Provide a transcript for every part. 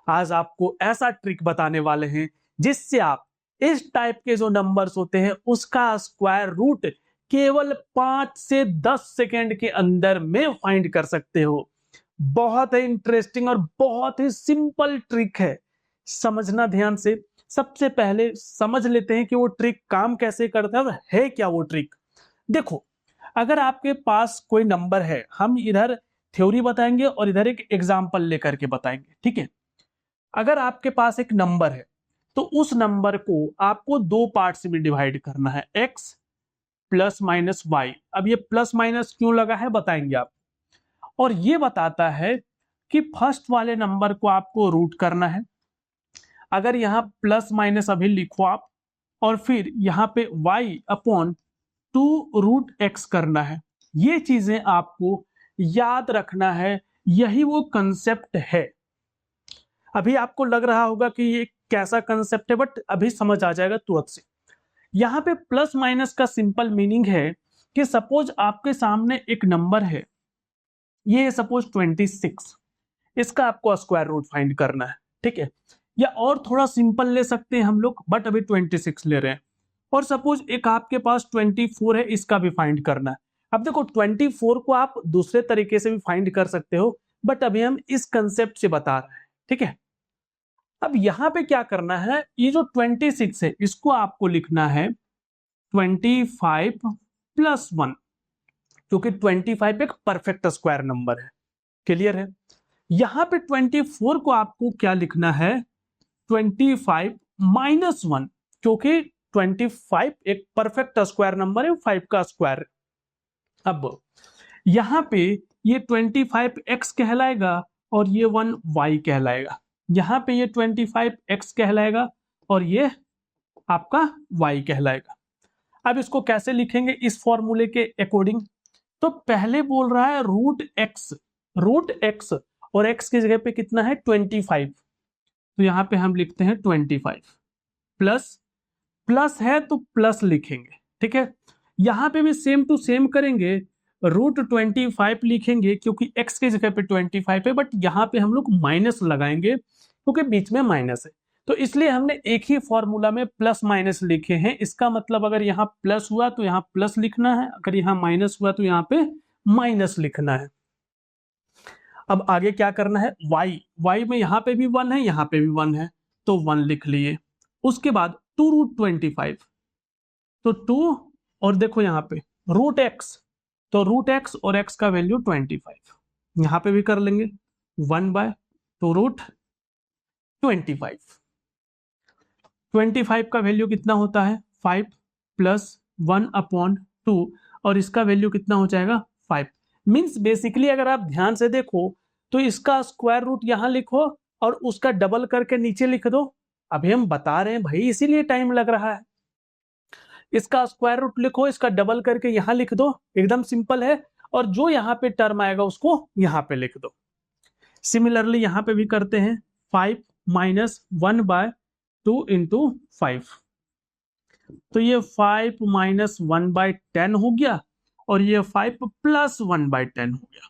आज आपको ऐसा ट्रिक बताने वाले हैं जिससे आप इस टाइप के जो नंबर्स होते हैं उसका स्क्वायर रूट केवल 5 से 10 सेकेंड के अंदर में फाइंड कर सकते हो। बहुत ही इंटरेस्टिंग और बहुत ही सिंपल ट्रिक है, समझना ध्यान से। सबसे पहले समझ लेते हैं कि वो ट्रिक काम कैसे करता है और है क्या वो ट्रिक। देखो, अगर आपके पास कोई नंबर है, हम इधर थ्योरी बताएंगे और इधर एक एग्जाम्पल लेकर के बताएंगे, ठीक है। अगर आपके पास एक नंबर है तो उस नंबर को आपको दो पार्ट्स में डिवाइड करना है, x प्लस माइनस वाई। अब ये प्लस माइनस क्यों लगा है बताएंगे आप। और ये बताता है कि फर्स्ट वाले नंबर को आपको रूट करना है। अगर यहाँ प्लस माइनस अभी लिखो आप, और फिर यहाँ पे y अपॉन 2√x करना है। ये चीजें आपको याद रखना है, यही वो कंसेप्ट है। अभी आपको लग रहा होगा कि ये कैसा कंसेप्ट है, बट अभी समझ आ जाएगा तुरंत से। यहाँ पे प्लस माइनस का सिंपल मीनिंग है कि सपोज आपके सामने एक नंबर है, ये सपोज 26, इसका आपको स्क्वायर रूट फाइंड करना है, ठीक है। या और थोड़ा सिंपल ले सकते हैं हम लोग, बट अभी 26 ले रहे हैं। और सपोज एक आपके पास 24 है, इसका भी फाइंड करना है। अब देखो 24 को आप दूसरे तरीके से भी फाइंड कर सकते हो, बट अभी हम इस कंसेप्ट से बता रहे हैं, ठीक है। अब यहां पे क्या करना है, ये जो 26 है इसको आपको लिखना है 25 प्लस 1, क्योंकि 25 एक परफेक्ट स्क्वायर नंबर है। क्लियर है। यहां पे 24 को आपको क्या लिखना है, 25 माइनस 1, क्योंकि 25 एक परफेक्ट स्क्वायर नंबर है, 5 का स्क्वायर। अब यहां पे ये 25x कहलाएगा और ये 1y कहलाएगा। यहां पे ये 25x कहलाएगा और ये आपका y कहलाएगा। अब इसको कैसे लिखेंगे इस फॉर्मूले के अकॉर्डिंग, तो पहले बोल रहा है रूट एक्स और x की जगह पे कितना है 25, तो यहां पे हम लिखते हैं 25 प्लस, प्लस है तो प्लस लिखेंगे, ठीक है। यहां पे भी सेम टू सेम करेंगे, √25 लिखेंगे क्योंकि x की जगह पे 25 है, बट यहां पे हम लोग माइनस लगाएंगे क्योंकि बीच में माइनस है। तो इसलिए हमने एक ही फॉर्मूला में प्लस माइनस लिखे हैं। इसका मतलब अगर यहाँ प्लस हुआ तो यहाँ प्लस लिखना है, अगर यहाँ माइनस हुआ तो यहाँ पे माइनस लिखना है। अब आगे क्या करना है, y में यहाँ पे भी 1 है, यहाँ पे भी 1 है, तो 1 लिख लिए। उसके बाद 2√25, तो 2 और देखो यहाँ पे √x, तो √x और x का वैल्यू 25, यहाँ पे भी कर लेंगे 1/2√25। 25 का वैल्यू कितना होता है 5 प्लस 1/2, और इसका वैल्यू कितना हो जाएगा 5। मीन्स बेसिकली अगर आप ध्यान से देखो तो इसका स्क्वायर रूट यहाँ लिखो और उसका डबल करके नीचे लिख दो। अभी हम बता रहे हैं भाई, इसीलिए टाइम लग रहा है। इसका स्क्वायर रूट लिखो, इसका डबल करके यहाँ लिख दो, एकदम सिंपल है। और जो यहाँ पे टर्म आएगा उसको यहाँ पे लिख दो। सिमिलरली यहाँ पे भी करते हैं, 5 माइनस 1/2 इंटू 5, तो ये 5 माइनस 1/10 हो गया और ये 5 प्लस 1/10 हो गया।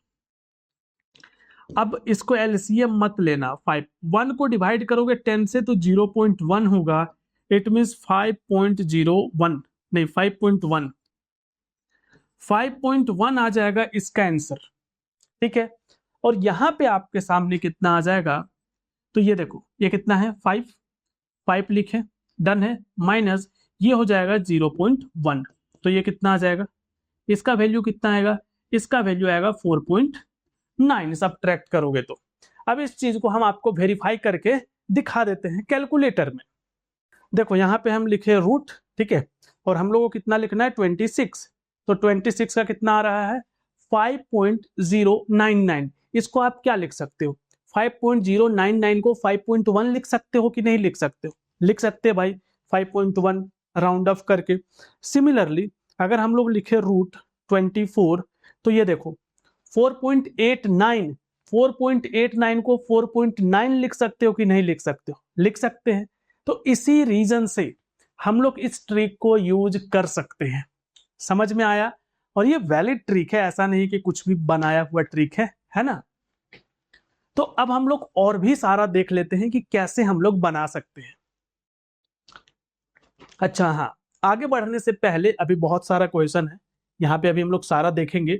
अब इसको एलसीएम मत लेना, 1 को डिवाइड करोगे 10 से तो 0.1 होगा, इट मीन्स 5.01 नहीं 5.1, 5.1 आ जाएगा इसका आंसर, ठीक है। और यहां पे आपके सामने कितना आ जाएगा, तो ये देखो ये कितना है 5 लिखे, डन है, माइनस ये हो जाएगा 0.1, तो ये कितना आ जाएगा, इसका वैल्यू कितना आएगा, इसका वैल्यू आएगा 4.9 सब्ट्रैक्ट करोगे तो। अब इस चीज को हम आपको वेरीफाई करके दिखा देते हैं कैलकुलेटर में। देखो यहाँ पे हम लिखे रूट, ठीक है, और हम लोग को कितना लिखना है 26, तो 26 का कितना आ रहा है 5.099। इसको आप क्या लिख सकते हो, 5.099 को 5.1 लिख सकते हो कि नहीं लिख सकते हो, लिख सकते हैं भाई, 5.1 राउंड ऑफ करके। सिमिलरली अगर हम लोग लिखे √24, तो ये देखो 4.89 को 4.9 लिख सकते हो कि नहीं लिख सकते हो, लिख सकते हैं। तो इसी रीजन से हम लोग इस ट्रिक को यूज कर सकते हैं। समझ में आया। और ये वैलिड ट्रिक है, ऐसा नहीं कि कुछ भी बनाया हुआ ट्रिक है ना। तो अब हम लोग और भी सारा देख लेते हैं कि कैसे हम लोग बना सकते हैं। अच्छा हाँ, आगे बढ़ने से पहले अभी बहुत सारा क्वेश्चन है, यहाँ पे अभी हम लोग सारा देखेंगे।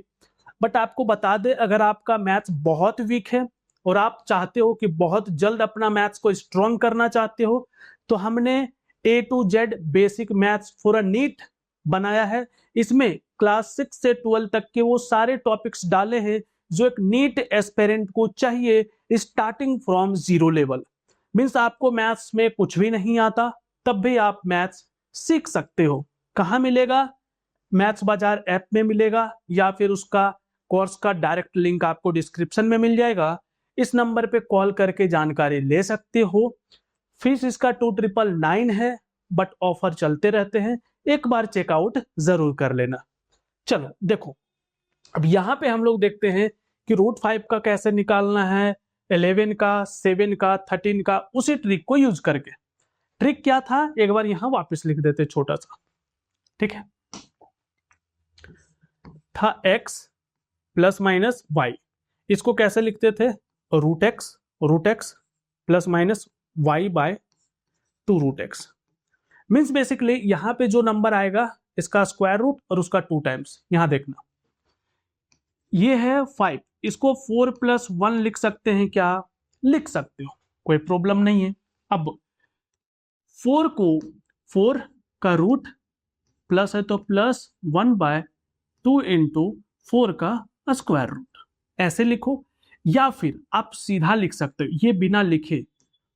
बट आपको बता दें, अगर आपका मैथ्स बहुत वीक है और आप चाहते हो कि बहुत जल्द अपना मैथ्स को स्ट्रॉन्ग करना चाहते हो, तो हमने A to Z basic maths for a NEET बनाया है। इसमें क्लास 6 से 12 तक के वो सारे टॉपिक्स डाले हैं जो एक नीट एस्पिरेंट को चाहिए, starting from zero level. Means आपको मैथ्स में कुछ भी नहीं आता तब भी आप मैथ्स सीख सकते हो। कहाँ मिलेगा? मैथ्स बाजार ऐप में मिलेगा, या फिर उसका कोर्स का डायरेक्ट लिंक आपको डिस्क्रिप्शन में मिल जाएगा। इस नंबर पे कॉल करके जानकारी ले सकते हो। फीस इसका 2999 है, बट ऑफर चलते रहते हैं, एक बार चेकआउट जरूर कर लेना। चलो देखो, अब यहाँ पे हम लोग देखते हैं कि √5 का कैसे निकालना है, 11 का, 7 का, 13 का, उसी ट्रिक को यूज करके। ट्रिक क्या था, एक बार यहाँ वापस लिख देते छोटा सा, ठीक है। था x प्लस माइनस वाई, इसको कैसे लिखते थे, √x plus minus Y by 2√x। Means basically यहां पे जो नंबर आएगा इसका स्क्वायर रूट और उसका 2 टाइम्स। यहां देखना, ये है 5, इसको 4 + 1 लिख सकते हैं क्या? लिख सकते हो, कोई प्रॉब्लम नहीं है। अब 4 को 4 का रूट प्लस है तो प्लस 1/2 × 4 का स्क्वायर रूट, ऐसे लिखो। या फिर आप सीधा लिख सकते हो, ये बिना लिखे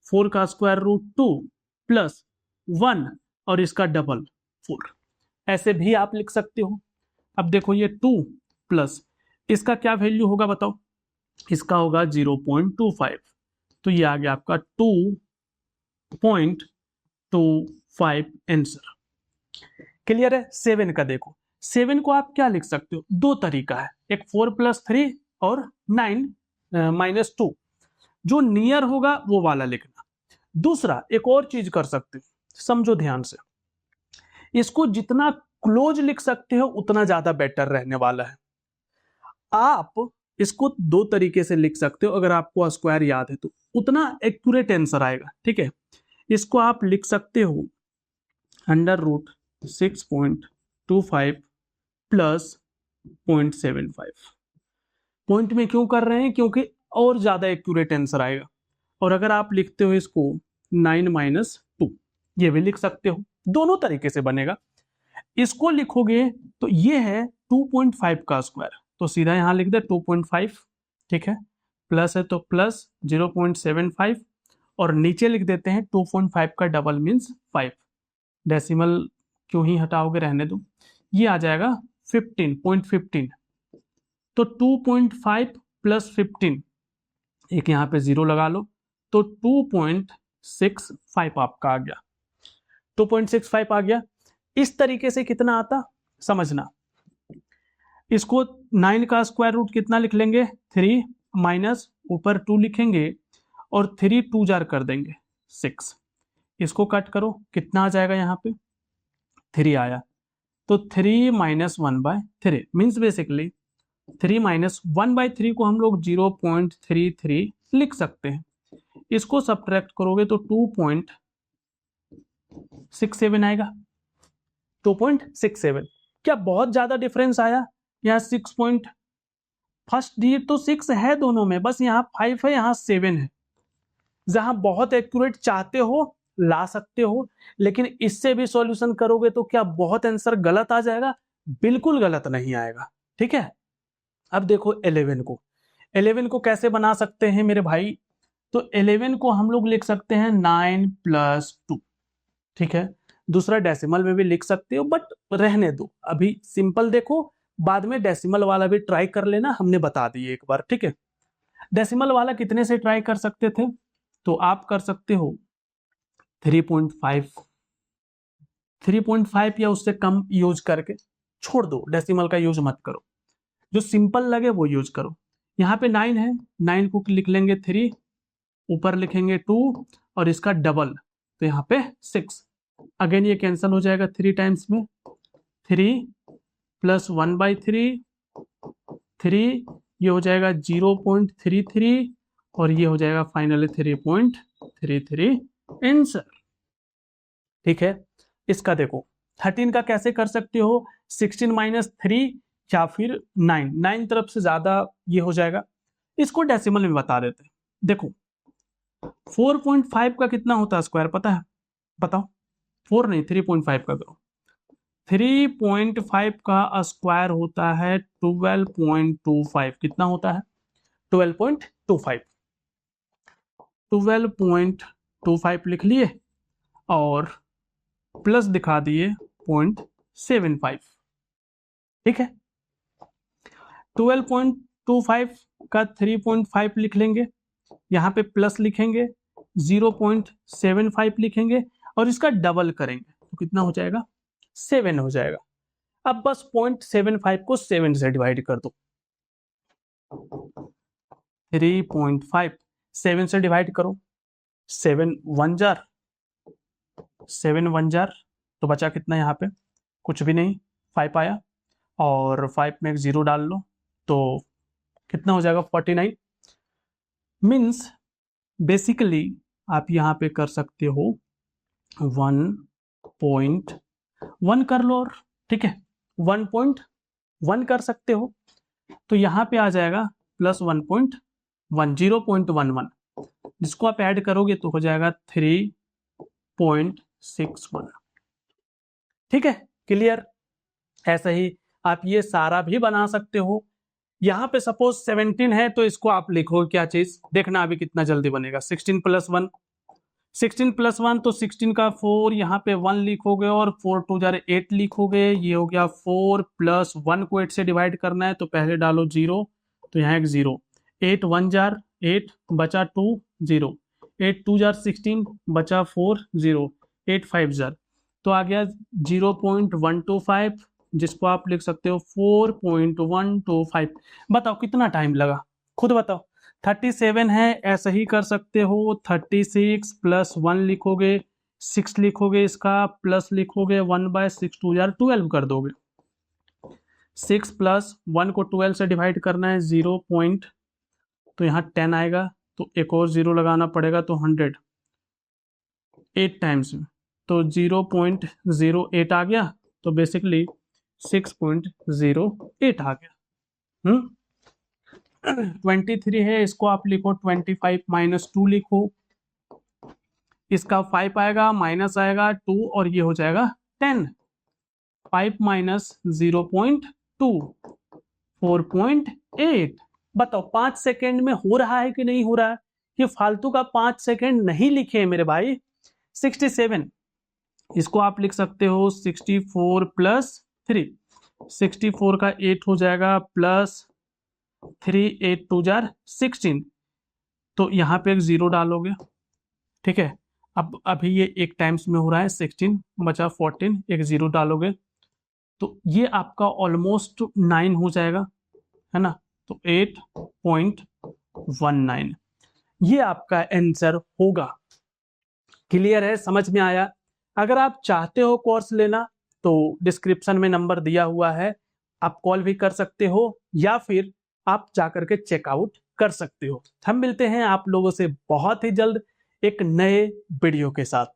4 का स्क्वायर रूट 2 प्लस 1 और इसका डबल 4, ऐसे भी आप लिख सकते हो। अब देखो ये 2 प्लस इसका क्या वैल्यू होगा बताओ? इसका होगा 0.25, तो ये आ गया आपका 2.25 आंसर। क्लियर है? 7 का देखो, 7 को आप क्या लिख सकते हो, दो तरीका है, एक 4 + 3 और 9 - 2, जो नियर होगा वो वाला लिखना। दूसरा एक और चीज कर सकते हो, समझो ध्यान से, इसको जितना क्लोज लिख सकते हो उतना ज्यादा बेटर रहने वाला है। आप इसको दो तरीके से लिख सकते हो, अगर आपको स्क्वायर याद है तो उतना एक्यूरेट आंसर आएगा, ठीक है। इसको आप लिख सकते हो √6.25 प्लस 0.75। पॉइंट में क्यों कर रहे हैं? क्योंकि और ज्यादा एक्यूरेट आंसर आएगा। और अगर आप लिखते हो इसको 9 - 2, ये भी लिख सकते हो, दोनों तरीके से बनेगा। इसको लिखोगे तो ये है 2.5 का स्क्वायर, तो सीधा यहां लिख दे 2.5, ठीक है। प्लस है तो प्लस 0.75, और नीचे लिख देते हैं 2.5 का डबल मीन्स 5। डेसिमल क्यों ही हटाओगे, रहने दो। ये आ जाएगा 15.15, तो 2.5 प्लस 15, एक यहाँ पे 0 लगा लो, तो 2.65 आपका आ गया, 2.65 आ गया। इस तरीके से कितना आता समझना, इसको 9 का स्क्वायर रूट कितना लिख लेंगे, 3 माइनस ऊपर 2 लिखेंगे और 3 2 जार कर देंगे 6, इसको कट करो, कितना आ जाएगा यहाँ पे 3 आया, तो 3 - 1/3 मीन्स बेसिकली 3 - 1/3 को हम लोग 0.33 लिख सकते हैं। इसको सब्ट्रैक्ट करोगे तो 2.67 आएगा, 2.67। क्या बहुत ज्यादा डिफरेंस आया? यहाँ 6 पॉइंट, फर्स्ट डिजिट तो 6 है दोनों में, बस यहाँ 5 है, यहाँ 7 है। जहां बहुत एक्यूरेट चाहते हो ला सकते हो, लेकिन इससे भी सॉल्यूशन करोगे तो क्या बहुत आंसर गलत आ जाएगा? बिल्कुल गलत नहीं आएगा, ठीक है। अब देखो 11 को कैसे बना सकते हैं मेरे भाई, तो 11 को हम लोग लिख सकते हैं 9 + 2, ठीक है। दूसरा डेसिमल में भी लिख सकते हो, बट रहने दो, अभी सिंपल देखो, बाद में डेसिमल वाला भी ट्राई कर लेना, हमने बता दिए एक बार, ठीक है। डेसिमल वाला कितने से ट्राई कर सकते थे, तो आप कर सकते हो 3.5 या उससे कम यूज करके छोड़ दो, डेसिमल का यूज मत करो, जो सिंपल लगे वो यूज करो। यहाँ पे 9 है, 9 को लिख लेंगे 3, ऊपर लिखेंगे 2 और इसका डबल, तो यहाँ पे 6। अगेन ये कैंसिल हो जाएगा 3 टाइम्स में, 3 + 1/3, 3, ये हो जाएगा 0.33 और ये हो जाएगा फाइनली 3.33 आंसर। ठीक है, इसका देखो 13 का कैसे कर सकते हो, 16 माइनस 3 या फिर 9 तरफ से ज्यादा ये हो जाएगा। इसको डेसिमल में बता देते हैं। देखो 4.5 का कितना होता है स्क्वायर, पता है? बताओ। 4 नहीं, 3.5 का करो। 3.5 का स्क्वायर होता है 12.25। कितना होता है? 12.25। 12.25 लिख लिए और प्लस दिखा दिए 0.75। ठीक है, 12.25 का 3.5 लिख लेंगे, यहाँ पे प्लस लिखेंगे, 0.75 लिखेंगे और इसका डबल करेंगे तो कितना हो जाएगा? 7 हो जाएगा। अब बस 0.75 को 7 से डिवाइड कर दो। 3.5 7 से डिवाइड करो, 7 1 जार तो बचा कितना यहाँ पे? कुछ भी नहीं, 5 आया और 5 में एक 0 डाल लो तो कितना हो जाएगा? 49। मीन्स बेसिकली आप यहाँ पे कर सकते हो 1.1 कर लो, और ठीक है 1.1 कर सकते हो तो यहाँ पे आ जाएगा प्लस 1.1 0.11, जिसको आप ऐड करोगे तो हो जाएगा 3.61। ठीक है, क्लियर? ऐसा ही आप ये सारा भी बना सकते हो। यहाँ पे सपोज 17 है तो इसको आप लिखो क्या चीज, देखना अभी कितना जल्दी बनेगा। 16 प्लस 1, 16 प्लस 1 तो 16 का 4, यहाँ पे 1 लिखोगे और 4 2 जार 8 लिखोगे। ये हो गया 4 प्लस 1 को 8 से डिवाइड करना है तो पहले डालो 0, तो यहाँ एक 0। 8 1 जार 8 बचा 2 0, 8 2 जार 16 बचा 4 0, 8 5 जार तो आ गया 0.125, जिसको आप लिख सकते हो 4.125। बताओ कितना टाइम लगा, खुद बताओ। 37 है, ऐसा ही कर सकते हो। 36 प्लस 1 लिखोगे, 6 लिखोगे, इसका प्लस लिखोगे 1/6 2 जार 12 कर दोगे। 6 प्लस 1 को 12 से डिवाइड करना है 0 पॉइंट, तो यहाँ 10 आएगा तो एक और 0 लगाना पड़ेगा तो 100 8 टाइम्स में तो 0.08 आ गया, तो बेसिकली 6.08 आ गया। 23 है, इसको आप लिखो 25 माइनस 2 लिखो, इसका 5 आएगा माइनस आएगा 2 और ये हो जाएगा 10। 5 माइनस 0.2 4.8। बताओ 5 सेकेंड में हो रहा है कि नहीं हो रहा है? ये फालतू का 5 सेकेंड नहीं लिखे मेरे भाई। 67, इसको आप लिख सकते हो 64 प्लस 3, 64 का 8 हो जाएगा प्लस 3 8 2 जार 16, तो यहाँ पे एक 0 डालोगे। ठीक है, अब अभी ये एक टाइम्स में हो रहा है, 16 बचा 14, एक 0 डालोगे तो ये आपका ऑलमोस्ट 9 हो जाएगा, है ना? तो 8.19 ये आपका आंसर होगा। क्लियर है, समझ में आया? अगर आप चाहते हो कोर्स लेना तो डिस्क्रिप्शन में नंबर दिया हुआ है, आप कॉल भी कर सकते हो या फिर आप जाकर के चेकआउट कर सकते हो। हम मिलते हैं आप लोगों से बहुत ही जल्द एक नए वीडियो के साथ।